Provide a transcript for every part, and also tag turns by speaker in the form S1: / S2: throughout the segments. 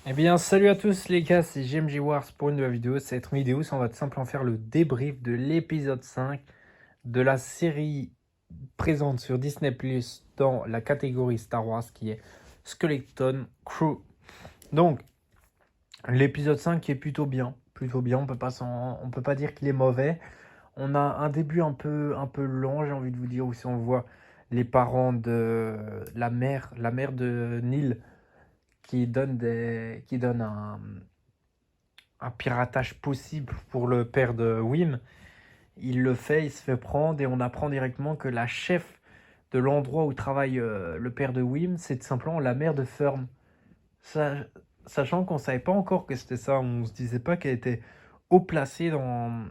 S1: Eh bien, salut à tous les gars, c'est GMG Wars pour une nouvelle vidéo. Cette vidéo, ça, on va tout simplement faire le débrief de l'épisode 5 de la série présente sur Disney Plus dans la catégorie Star Wars qui est Skeleton Crew. Donc, l'épisode 5 qui est plutôt bien, on peut pas dire qu'il est mauvais. On a un début un peu lent, j'ai envie de vous dire, où si on voit les parents de la mère de Neil qui donne un piratage possible pour le père de Wim. Il le fait, il se fait prendre et on apprend directement que la chef de l'endroit où travaille le père de Wim, c'est tout simplement la mère de Fern. Sa- Sachant qu'on ne savait pas encore que c'était ça, on se disait pas qu'elle était haut placée dans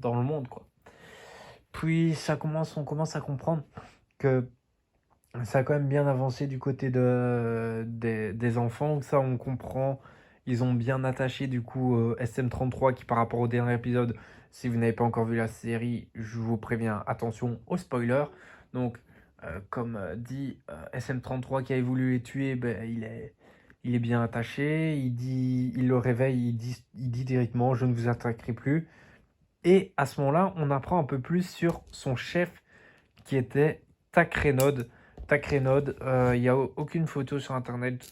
S1: le monde, quoi. Puis on commence à comprendre que ça a quand même bien avancé du côté des enfants. Ça, on comprend. Ils ont bien attaché du coup SM33 qui par rapport au dernier épisode, si vous n'avez pas encore vu la série, je vous préviens, attention aux spoilers. Donc, comme dit SM33 qui a voulu les tuer, ben, il est bien attaché. Il le réveille, il dit directement, je ne vous attaquerai plus. Et à ce moment-là, on apprend un peu plus sur son chef qui était Takrenod. Takrenod, il n'y a aucune photo sur internet.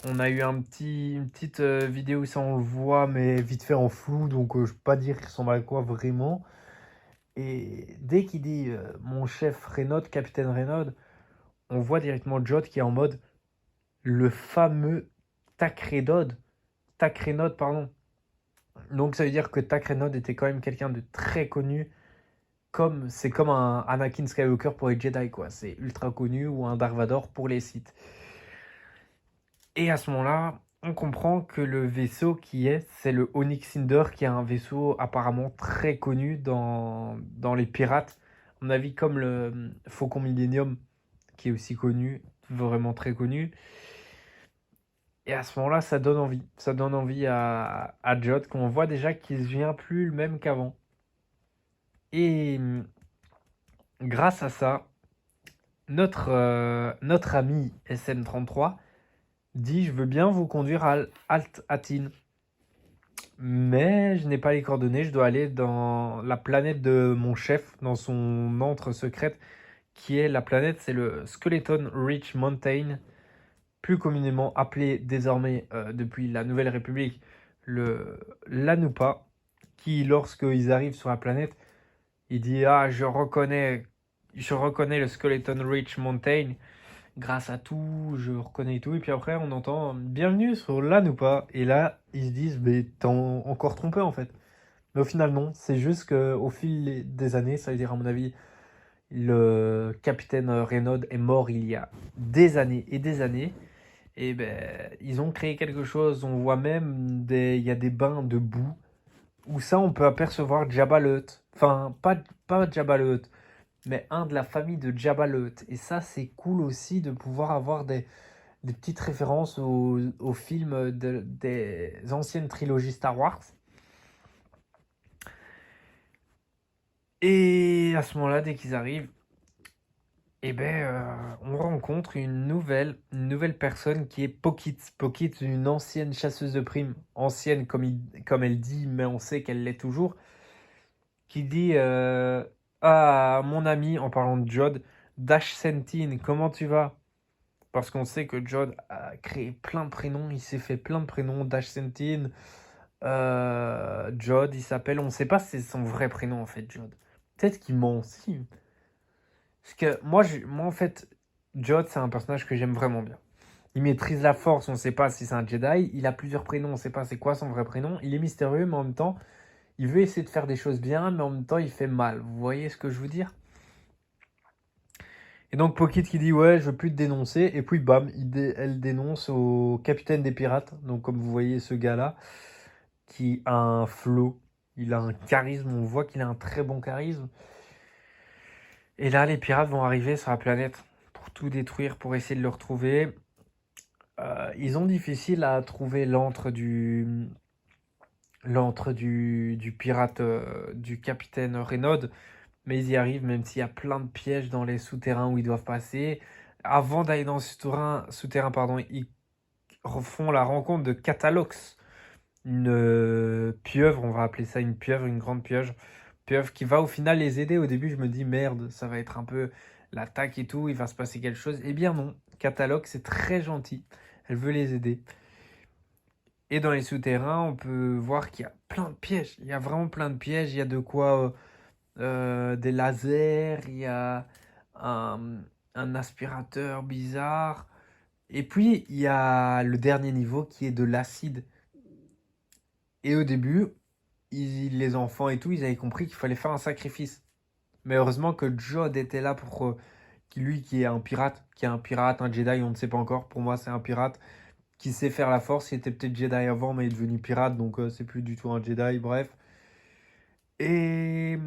S1: On a eu une petite vidéo où ça on le voit, mais vite fait en flou, donc je peux pas dire qu'il ressemble à quoi vraiment. Et dès qu'il dit mon chef Renaud, capitaine Renaud, on voit directement Jod qui est en mode le fameux Takrenod, pardon. Donc ça veut dire que Takrenod était quand même quelqu'un de très connu c'est comme un Anakin Skywalker pour les Jedi, quoi. C'est ultra connu, ou un Dark Vador pour les Sith. Et à ce moment-là, on comprend que le vaisseau c'est le Onyx Cinder, qui est un vaisseau apparemment très connu dans les pirates. À mon avis, comme le Faucon Millennium, qui est aussi connu, vraiment très connu. Et à ce moment-là, ça donne envie. Ça donne envie à Jod, qu'on voit déjà qu'il ne devient plus le même qu'avant. Et grâce à ça, notre ami SM33 dit je veux bien vous conduire à Alt Atin, mais je n'ai pas les coordonnées, je dois aller dans la planète de mon chef, dans son antre secrète, qui est la planète, c'est le Skeleton Ridge Mountain, plus communément appelé désormais depuis la Nouvelle République le l'Anupa, qui lorsqu'ils arrivent sur la planète, il dit ah je reconnais le Skeleton Ridge Mountain, grâce à tout, je reconnais tout. Et puis après, on entend bienvenue sur l'âne ou pas. Et là, ils se disent, mais t'es encore trompé en fait. Mais au final, non. C'est juste qu'au fil des années, ça veut dire, à mon avis, le capitaine Renaud est mort il y a des années et des années. Et ben, ils ont créé quelque chose. On voit même il y a des bains de boue où ça, on peut apercevoir Jabba le Hutt. Enfin, pas Jabba le Hutt, mais un de la famille de Jabba le Hutt. Et ça, c'est cool aussi de pouvoir avoir des petites références aux films des anciennes trilogies Star Wars. Et à ce moment-là, dès qu'ils arrivent, eh ben, on rencontre une nouvelle personne qui est Pokit. Pokit, une ancienne chasseuse de primes, ancienne comme elle dit, mais on sait qu'elle l'est toujours, qui dit ah, mon ami, en parlant de Jod, Dash Sentin, comment tu vas? Parce qu'on sait que Jod a créé plein de prénoms, il s'est fait plein de prénoms, Dash Sentin, Jod, il s'appelle. On ne sait pas si c'est son vrai prénom en fait, Jod. Peut-être qu'il ment aussi. Parce que moi en fait, Jod, c'est un personnage que j'aime vraiment bien. Il maîtrise la force, on ne sait pas si c'est un Jedi. Il a plusieurs prénoms, on ne sait pas c'est quoi son vrai prénom. Il est mystérieux, mais en même temps, il veut essayer de faire des choses bien, mais en même temps, il fait mal. Vous voyez ce que je veux dire? Et donc Pocket qui dit ouais, je veux plus te dénoncer. Et puis bam, elle dénonce au capitaine des pirates. Donc comme vous voyez ce gars-là, qui a un flow, il a un charisme, on voit qu'il a un très bon charisme. Et là, les pirates vont arriver sur la planète pour tout détruire, pour essayer de le retrouver. Ils ont difficile à trouver du pirate, du capitaine Renaud, mais ils y arrivent, même s'il y a plein de pièges dans les souterrains où ils doivent passer. Avant d'aller dans le souterrain, pardon, ils font la rencontre de Catalox, une pieuvre, on va appeler ça une pieuvre, une grande pieuvre qui va au final les aider. Au début, je me dis merde, ça va être un peu l'attaque et tout, il va se passer quelque chose. Eh bien non, Catalox c'est très gentil, elle veut les aider. Et dans les souterrains, on peut voir qu'il y a plein de pièges. Il y a vraiment plein de pièges. Il y a de quoi des lasers, il y a un, un aspirateur bizarre. Et puis, il y a le dernier niveau qui est de l'acide. Et au début, les enfants et tout, ils avaient compris qu'il fallait faire un sacrifice. Mais heureusement que Jod était là pour lui qui est un pirate, un Jedi, on ne sait pas encore. Pour moi, c'est un pirate qui sait faire la force. Il était peut-être Jedi avant, mais il est devenu pirate, donc c'est plus du tout un Jedi, bref. Et,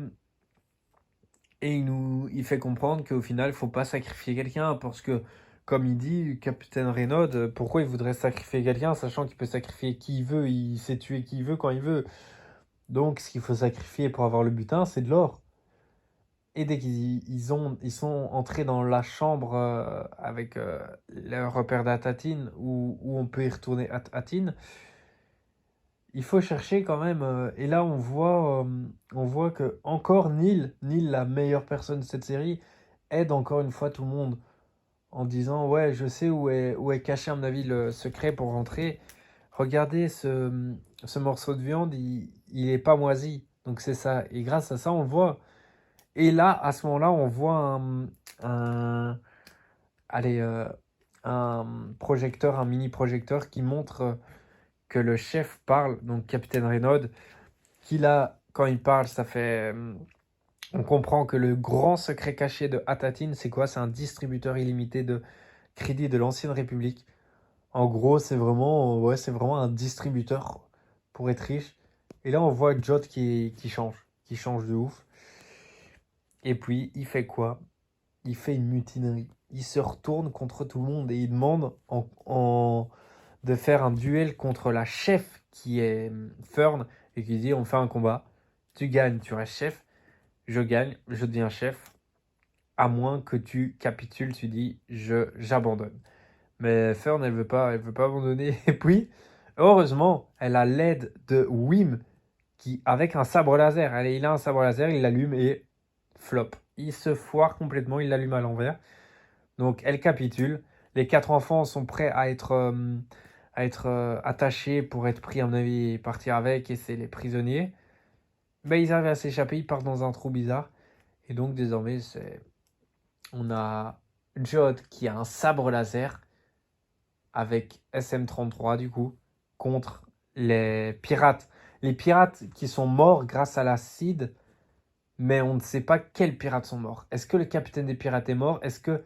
S1: et il fait comprendre qu'au final, il faut pas sacrifier quelqu'un, parce que, comme il dit, Capitaine Renaud, pourquoi il voudrait sacrifier quelqu'un, sachant qu'il peut sacrifier qui il veut, il sait tuer qui il veut quand il veut. Donc, ce qu'il faut sacrifier pour avoir le butin, c'est de l'or. Et dès qu'ils sont entrés dans la chambre avec le repère d'Atatine, où on peut y retourner à Tatine, il faut chercher quand même. Et là, on voit que encore Neil, la meilleure personne de cette série, aide encore une fois tout le monde en disant ouais, je sais où est caché à mon avis le secret pour rentrer. Regardez ce morceau de viande, il est pas moisi. Donc c'est ça. Et grâce à ça, on le voit. Et là, à ce moment-là, on voit allez, un projecteur, un mini projecteur qui montre que le chef parle, donc Capitaine Renaud, qu'il a, quand il parle, ça fait. On comprend que le grand secret caché de Atatine, c'est quoi? C'est un distributeur illimité de crédits de l'Ancienne République. En gros, c'est vraiment un distributeur pour être riche. Et là, on voit Jot qui change de ouf. Et puis, il fait quoi? Il fait une mutinerie. Il se retourne contre tout le monde et il demande de faire un duel contre la chef qui est Fern et qui dit on fait un combat. Tu gagnes, tu restes chef. Je gagne, je deviens chef. À moins que tu capitules, tu dis j'abandonne. Mais Fern, elle veut pas abandonner. Et puis, heureusement, elle a l'aide de Wim qui, avec un sabre laser, il a un sabre laser, il l'allume et flop. Il se foire complètement, il l'allume à l'envers. Donc elle capitule. Les 4 enfants sont prêts à être attachés pour être pris, à mon avis, et partir avec, et c'est les prisonniers. Mais ils arrivent à s'échapper, ils partent dans un trou bizarre. Et donc désormais, on a Jod qui a un sabre laser avec SM-33 du coup, contre les pirates. Les pirates qui sont morts grâce à l'acide, mais on ne sait pas quels pirates sont morts. Est-ce que le capitaine des pirates est mort? Est-ce que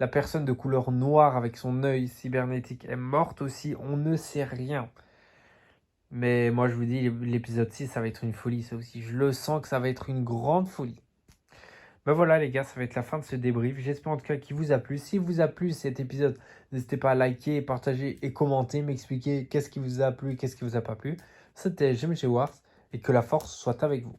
S1: la personne de couleur noire avec son œil cybernétique est morte aussi? On ne sait rien. Mais moi je vous dis, l'épisode 6, ça va être une folie ça aussi. Je le sens que ça va être une grande folie. Ben voilà les gars, ça va être la fin de ce débrief. J'espère en tout cas qu'il vous a plu. Si vous a plu cet épisode, n'hésitez pas à liker, partager et commenter, m'expliquer qu'est-ce qui vous a plu, qu'est-ce qui vous a pas plu. C'était GMG Wars et que la force soit avec vous.